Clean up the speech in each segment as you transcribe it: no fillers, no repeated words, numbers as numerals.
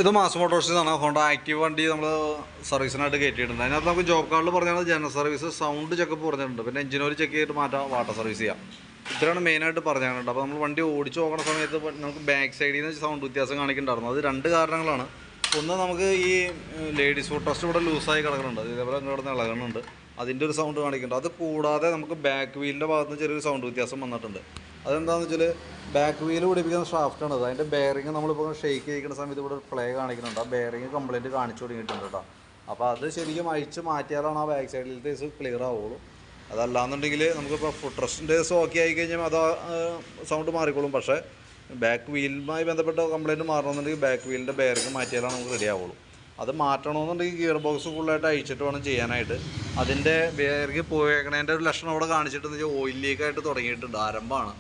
ഇത് mass മോട്ടോഴ്സിനാണ് Honda active വണ്ടി നമ്മൾ സർവീസിനായിട്ട് കയറ്റിയിട്ടുണ്ട്. അതിനകത്ത് നമുക്ക് ജോബ് കാർഡിൽ പറഞ്ഞാൽ ജനറൽ സർവീസ് സൗണ്ട് ചെക്കപ്പ് പറഞ്ഞിട്ടുണ്ട്, പിന്നെ എഞ്ചിൻ ഓയിൽ ചെക്ക് ചെയ്തിട്ട് മാറ്റാം, വാട്ടർ സർവീസ് ചെയ്യാം. ഇത്രയാണ് മെയിനായിട്ട് പറഞ്ഞിട്ടുണ്ട്. അപ്പോൾ നമ്മൾ വണ്ടി ഓടിച്ച് നോക്കുന്ന സമയത്ത് നമുക്ക് ബാക്ക് സൈഡിൽ നിന്ന് സൗണ്ട് വ്യത്യാസം കാണിക്കുന്നുണ്ടായിരുന്നു. അത് രണ്ട് കാരണങ്ങളാണ്. ഒന്ന്, നമുക്ക് ഈ ലേഡീസ് ഫുഡ് ട്രസ്റ്റ് ഇവിടെ ലൂസായി കിടക്കുന്നുണ്ട്, ഇതേപോലെ കിടന്ന് ഇളകുന്നുണ്ട്, അതിൻ്റെ ഒരു സൗണ്ട് കാണിക്കുന്നുണ്ട്. അത് കൂടാതെ നമുക്ക് ബാക്ക് വീലിൻ്റെ ഭാഗത്ത് നിന്ന് ചെറിയൊരു സൗണ്ട് വ്യത്യാസം വന്നിട്ടുണ്ട്. അതെന്താണെന്ന് വെച്ചാൽ ബാക്ക് വീല് പിടിപ്പിക്കുന്ന ഷാഫ്റ്റാണ് അത്. അതിൻ്റെ ബെയറിങ് നമ്മളിപ്പോൾ ഷെയ്ക്ക് ചെയ്യിക്കുന്ന സമയത്ത് ഇവിടെ പ്ലേ കാണിക്കുന്നുണ്ട്. ആ ബെയറിങ് കംപ്ലയിൻറ്റ് കാണിച്ചു തുടങ്ങിയിട്ടുണ്ട് കേട്ടോ. അപ്പോൾ അത് ശരിക്കും അഴിച്ച് മാറ്റിയാലാണ് ആ ബാക്ക് സൈഡിലത്തെ ക്ലിയർ ആവുള്ളൂ. അതല്ലാന്നുണ്ടെങ്കിൽ നമുക്കിപ്പോൾ ഫുഡ് റെസ്റ്റിൻ്റെ ഓക്കെ ആയി കഴിഞ്ഞാൽ അത് സൗണ്ട് മാറിക്കോളും. പക്ഷേ ബാക്ക് വീലുമായി ബന്ധപ്പെട്ട കംപ്ലയിൻറ്റ് മാറണമെന്നുണ്ടെങ്കിൽ ബാക്ക് വീലിൻ്റെ ബെയറിങ് മാറ്റിയാലാണ് നമുക്ക് റെഡി ആവുള്ളൂ. അത് മാറ്റണമെന്നുണ്ടെങ്കിൽ ഗിയർ ബോക്സ് ഫുള്ളായിട്ട് അഴിച്ചിട്ട് വേണം ചെയ്യാനായിട്ട്. അതിൻ്റെ ബെയറിങ് പോയേക്കണേൻ്റെ ഒരു ലക്ഷണം അവിടെ കാണിച്ചിട്ടെന്ന് വെച്ചാൽ ഓയിൽ ലീക്കായിട്ട് തുടങ്ങിയിട്ടുണ്ട്, ആരംഭമാണ്.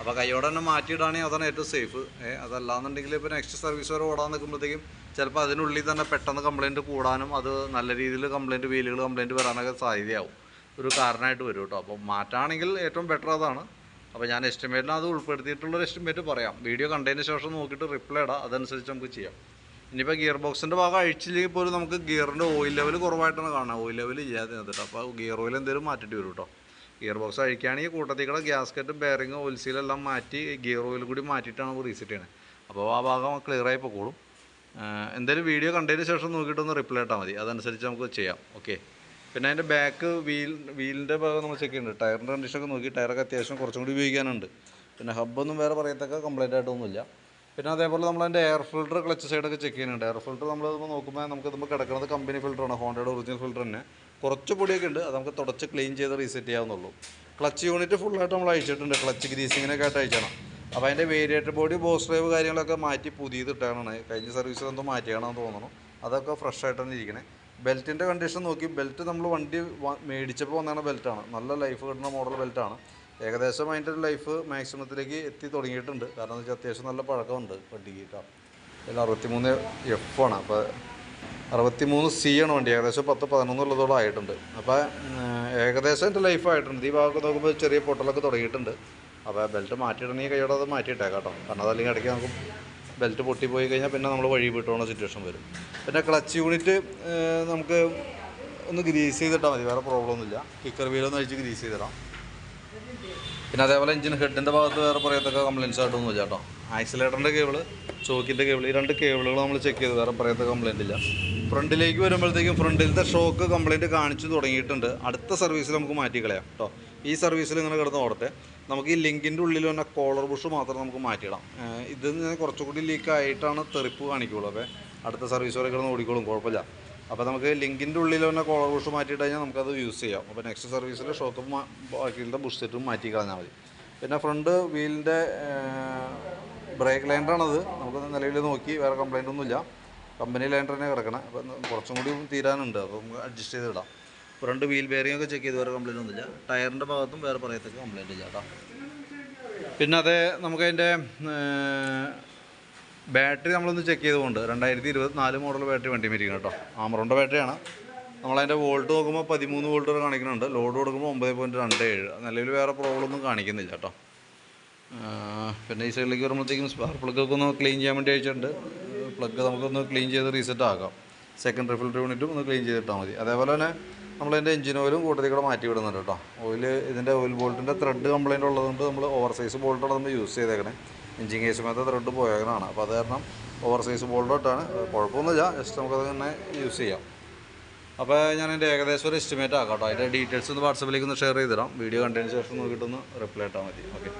അപ്പോൾ കൈയോടെ തന്നെ മാറ്റിയിടാണെങ്കിൽ അതാണ് ഏറ്റവും സേഫ്. അതല്ലാന്നുണ്ടെങ്കിൽ ഇപ്പോൾ നെക്സ്റ്റ് സർവീസ് വരെ ഓടാൻ നിൽക്കുമ്പോഴത്തേക്കും ചിലപ്പോൾ അതിനുള്ളിൽ തന്നെ പെട്ടെന്ന് കംപ്ലയിൻറ്റ് കൂടാനും അത് നല്ല രീതിയിൽ കംപ്ലയിൻറ്റ് വീലുകൾ കംപ്ലയിൻറ്റ് വരാനൊക്കെ സാധ്യതയാവും, ഒരു കാരണമായിട്ട് വരും കേട്ടോ. അപ്പോൾ മാറ്റാണെങ്കിൽ ഏറ്റവും ബെറ്റർ അതാണ്. അപ്പോൾ ഞാൻ എസ്റ്റിമേറ്റിന് അത് ഉൾപ്പെടുത്തിയിട്ടുള്ളൊരു എസ്റ്റിമേറ്റ് പറയാം. വീഡിയോ കണ്ടതിന് ശേഷം നോക്കിയിട്ട് റിപ്ലൈ ഇടാം, അതനുസരിച്ച് നമുക്ക് ചെയ്യാം. ഇനിയിപ്പോൾ ഗിയർ ബോക്സിൻ്റെ ഭാഗം അഴിച്ചില്ലെങ്കിൽ പോലും നമുക്ക് ഗിയറിൻ്റെ ഓയിൽ ലെവൽ കുറവായിട്ടാണ് കാണുക, ഓയിൽ ലെവൽ ഇല്ലാതെ നിന്നിട്ട്. അപ്പോൾ ഗിയർ ഓയിൽ എന്തെങ്കിലും മാറ്റിയിട്ട് വരും കേട്ടോ. ഗിയർ ബോക്സ് അഴിക്കുകയാണെങ്കിൽ കൂട്ടത്തിക്കൂടെ ഗ്യാസ്കറ്റും ബെയറിങ് ഓയിൽ സീലെല്ലാം മാറ്റി ഗിയർ ഓയിൽ കൂടി മാറ്റിയിട്ടാണ് നമുക്ക് റീസെറ്റ് ചെയ്യണത്. അപ്പോൾ ആ ഭാഗം ക്ലിയറായി പൊക്കോളും. എന്തായാലും വീഡിയോ കണ്ടതിന് ശേഷം നോക്കിയിട്ടൊന്ന് റിപ്ലൈ ഇട്ടാൽ മതി, അതനുസരിച്ച് നമുക്ക് ചെയ്യാം. ഓക്കെ. പിന്നെ അതിൻ്റെ ബാക്ക് വീലിൻ്റെ ഭാഗം നമ്മൾ ചെക്ക് ചെയ്യുന്നുണ്ട്. ടയറിൻ്റെ കണ്ടീഷനൊക്കെ നോക്കി, ടയറൊക്കെ അത്യാവശ്യം കുറച്ചും കൂടി ഉപയോഗിക്കാനുണ്ട്. പിന്നെ ഹബ്ബൊന്നും വേറെ പറയത്തക്ക കംപ്ലയിൻ്റ് ആയിട്ടൊന്നുമില്ല. പിന്നെ അതേപോലെ നമ്മളതിൻ്റെ എയർ ഫിൽറ്റർ ക്ലച്ച് സൈഡൊക്കെ ചെക്ക് ചെയ്യുന്നുണ്ട്. എയർ ഫിൽറ്റർ നമ്മൾ നോക്കുമ്പോൾ നമുക്കിതുമ്പോൾ കിടക്കുന്നത് കമ്പനി ഫിൽറ്ററാണ്, ഹോണ്ടയുടെ ഒറിജിനൽ ഫിൽറ്റർ തന്നെ. കുറച്ച് പൊടിയൊക്കെ ഉണ്ട്, അത് നമുക്ക് തുടച്ച് ക്ലീൻ ചെയ്ത് റീസെറ്റ് ചെയ്യാവുന്നുള്ളൂ. ക്ലച്ച് യൂണിറ്റ് ഫുള്ളായിട്ട് നമ്മൾ അഴിച്ചിട്ടുണ്ട്, ക്ലച്ച് ഗ്രീസിങ്ങിനൊക്കെ ആയിട്ട് അയച്ചണം. അപ്പോൾ അതിൻ്റെ വേരിയേറ്റർ ബോഡി ബോസ് ഡ്രൈവ് കാര്യങ്ങളൊക്കെ മാറ്റി പുതിയത് ഇട്ടാണ്. കഴിഞ്ഞ സർവീസിൽ എന്തോ മാറ്റിയാണെന്ന് തോന്നുന്നു. അതൊക്കെ ഫ്രഷ് ആയിട്ട് തന്നെ ഇരിക്കണേ. ബെൽറ്റിൻ്റെ കണ്ടീഷൻ നോക്കി, ബെൽറ്റ് നമ്മൾ വണ്ടി മേടിച്ചപ്പോൾ വന്നാണ് ബെൽറ്റാണ്, നല്ല ലൈഫ് കിട്ടുന്ന മോഡൽ ബെൽറ്റാണ്. ഏകദേശം അതിൻ്റെ ഒരു ലൈഫ് മാക്സിമത്തിലേക്ക് എത്തി തുടങ്ങിയിട്ടുണ്ട്. കാരണം എന്ന് വെച്ചാൽ അത്യാവശ്യം നല്ല പഴക്കമുണ്ട് വണ്ടിക്ക് കേട്ടോ. ഇതിൽ 63F ആണ്, അപ്പോൾ 63C ആണ് വണ്ടി. ഏകദേശം 10-11 ഉള്ളതോളം ആയിട്ടുണ്ട്. അപ്പോൾ ഏകദേശം എൻ്റെ ലൈഫ് ആയിട്ടുണ്ട്. ഈ ഭാഗത്ത് നോക്കുമ്പോൾ ചെറിയ പൊട്ടലൊക്കെ തുടങ്ങിയിട്ടുണ്ട്. അപ്പോൾ ബെൽറ്റ് മാറ്റിയിടണമെങ്കിൽ കൈയോടെ അത് മാറ്റിയിട്ടേക്കാം കേട്ടോ. കാരണം അതല്ലെങ്കിൽ ഇടയ്ക്ക് നമുക്ക് ബെൽറ്റ് പൊട്ടിപ്പോയി കഴിഞ്ഞാൽ പിന്നെ നമ്മൾ വഴി വിട്ടുപോകുന്ന സിറ്റുവേഷൻ വരും. പിന്നെ ക്ലച്ച് യൂണിറ്റ് നമുക്ക് ഒന്ന് ഗ്രീസ് ചെയ്തിട്ടാൽ മതി, വേറെ പ്രോബ്ലം ഒന്നുമില്ല. കിക്കർ വീലൊന്ന് അഴിച്ച് ഗ്രീസ് ചെയ്തിടാം. പിന്നെ അതേപോലെ എഞ്ചിൻ ഹെഡിൻ്റെ ഭാഗത്ത് വേറെ പറയത്തക്ക കംപ്ലയിൻറ്റ്സ് ആയിട്ടൊന്നുമില്ല കേട്ടോ. ആക്സിലേറ്ററിൻ്റെ കേബിൾ, ചോക്കിൻ്റെ കേബിൾ, ഈ രണ്ട് കേബിളുകൾ നമ്മൾ ചെക്ക് ചെയ്ത് വേറെ പറയത്തക്ക കംപ്ലയിൻ്റ് ഇല്ല. ഫ്രണ്ടിലേക്ക് വരുമ്പോഴത്തേക്കും ഫ്രണ്ടിലത്തെ ഷോക്ക് കംപ്ലയിൻറ്റ് കാണിച്ചു തുടങ്ങിയിട്ടുണ്ട്. അടുത്ത സർവീസിൽ നമുക്ക് മാറ്റി കളയാം കേട്ടോ. ഈ സർവീസിൽ ഇങ്ങനെ കിടന്ന് ഓടത്തെ. നമുക്ക് ഈ ലിങ്കിൻ്റെ ഉള്ളിൽ വന്ന കോളർ ബുഷ് മാത്രം നമുക്ക് മാറ്റിയിടാം. ഇതിന് കുറച്ചുകൂടി ലീക്കായിട്ടാണ് തെറിപ്പ് കാണിക്കുള്ളൂ. അപ്പോൾ അടുത്ത സർവീസ് വരെ കിടന്ന് ഓടിക്കോളും, കുഴപ്പമില്ല. അപ്പോൾ നമുക്ക് ലിങ്കിൻ്റെ ഉള്ളിൽ വന്ന കോളർ ബുഷ് മാറ്റിയിട്ട് കഴിഞ്ഞാൽ നമുക്കത് യൂസ് ചെയ്യാം. അപ്പോൾ നെക്സ്റ്റ് സർവീസിൽ ഷോക്കും ബാക്കിയുള്ള ബുഷ് സെറ്റും മാറ്റി കളഞ്ഞാൽ മതി. പിന്നെ ഫ്രണ്ട് വീലിൻ്റെ ബ്രേക്ക് ലൈൻഡറാണത്. നമുക്ക് നിലവിൽ നോക്കി വേറെ കംപ്ലയിൻ്റ് ഒന്നുമില്ല, കമ്പനി ലൈൻഡർ തന്നെ കിടക്കണം. അപ്പം കുറച്ചും കൂടി തീരാനുണ്ട്, അപ്പോൾ നമുക്ക് അഡ്ജസ്റ്റ് ചെയ്തിടാം. ഫ്രണ്ട് വീൽ ബെയറിംഗ് ഒക്കെ ചെക്ക് ചെയ്ത് വേറെ കംപ്ലയിൻ്റ് ഒന്നുമില്ല. ടയറിൻ്റെ ഭാഗത്തും വേറെ പറയത്തൊക്കെ കംപ്ലയിൻ്റ് ഇല്ല കേട്ടോ. പിന്നെ അതേ നമുക്കതിൻ്റെ ബാറ്ററി നമ്മളൊന്ന് ചെക്ക് ചെയ്തുകൊണ്ട് 2024 മോഡൽ ബാറ്ററി വണ്ടി മേടിക്കണം കേട്ടോ. ആമറോണിൻ്റെ ബാറ്ററിയാണ്. നമ്മളതിൻ്റെ വോൾട്ട് നോക്കുമ്പോൾ 13 വോൾട്ട് വരെ കാണിക്കുന്നുണ്ട്. ലോഡ് കൊടുക്കുമ്പോൾ 9.27. നിലവിൽ വേറെ പ്രോബ്ലം ഒന്നും കാണിക്കുന്നില്ല കേട്ടോ. പിന്നെ ഈ സൈഡിലേക്ക് വരുമ്പോഴത്തേക്കും സ്പാർക്ക് പ്ലഗൊക്കെ ഒന്ന് ക്ലീൻ ചെയ്യാൻ വേണ്ടി അയച്ചിട്ടുണ്ട്. പ്ലഗ് നമുക്കൊന്ന് ക്ലീൻ ചെയ്ത് റീസെറ്റ് ആക്കാം. സെക്കൻഡറി ഫിൽറ്റർ യൂണിറ്റും ഒന്ന് ക്ലീൻ ചെയ്തിട്ടാൽ മതി. അതേപോലെ തന്നെ നമ്മളതിൻ്റെ എഞ്ചിൻ ഓയിലും കൂട്ടത്തിൽ കൂടെ മാറ്റി വിടുന്നുണ്ട് കേട്ടോ. ഇതിൻ്റെ ഓയിൽ ബോൾട്ടിൻ്റെ ത്രെഡ് കംപ്ലയിൻ്റ് ഉള്ളതുകൊണ്ട് നമ്മൾ ഓവർ സൈസ് ബോൾട്ടാണ് നമ്മൾ യൂസ് ചെയ്തേക്കണേ. എഞ്ചിൻ കേസുമേത്തെ ത്രെഡ് പോയേക്കണതാണ്. അപ്പോൾ അത് കാരണം ഓവർ സൈസ് ബോൾട്ടോട്ടാണ്, കുഴപ്പമൊന്നുമില്ല, ജസ്റ്റ് നമുക്കത് തന്നെ യൂസ് ചെയ്യാം. അപ്പോൾ ഞാൻ എൻ്റെ ഏകദേശം ഒരു എസ്റ്റിമേറ്റ് ആക്കാം കേട്ടോ. അതിൻ്റെ ഡീറ്റെയിൽസ് ഒന്ന് വാട്സപ്പിലേക്ക് ഒന്ന് ഷെയർ ചെയ്തിടാം. വീഡിയോ കണ്ടതിന് ശേഷം നോക്കിയിട്ടൊന്ന് റിപ്ലൈ ഇട്ടാൽ മതി. ഓക്കെ.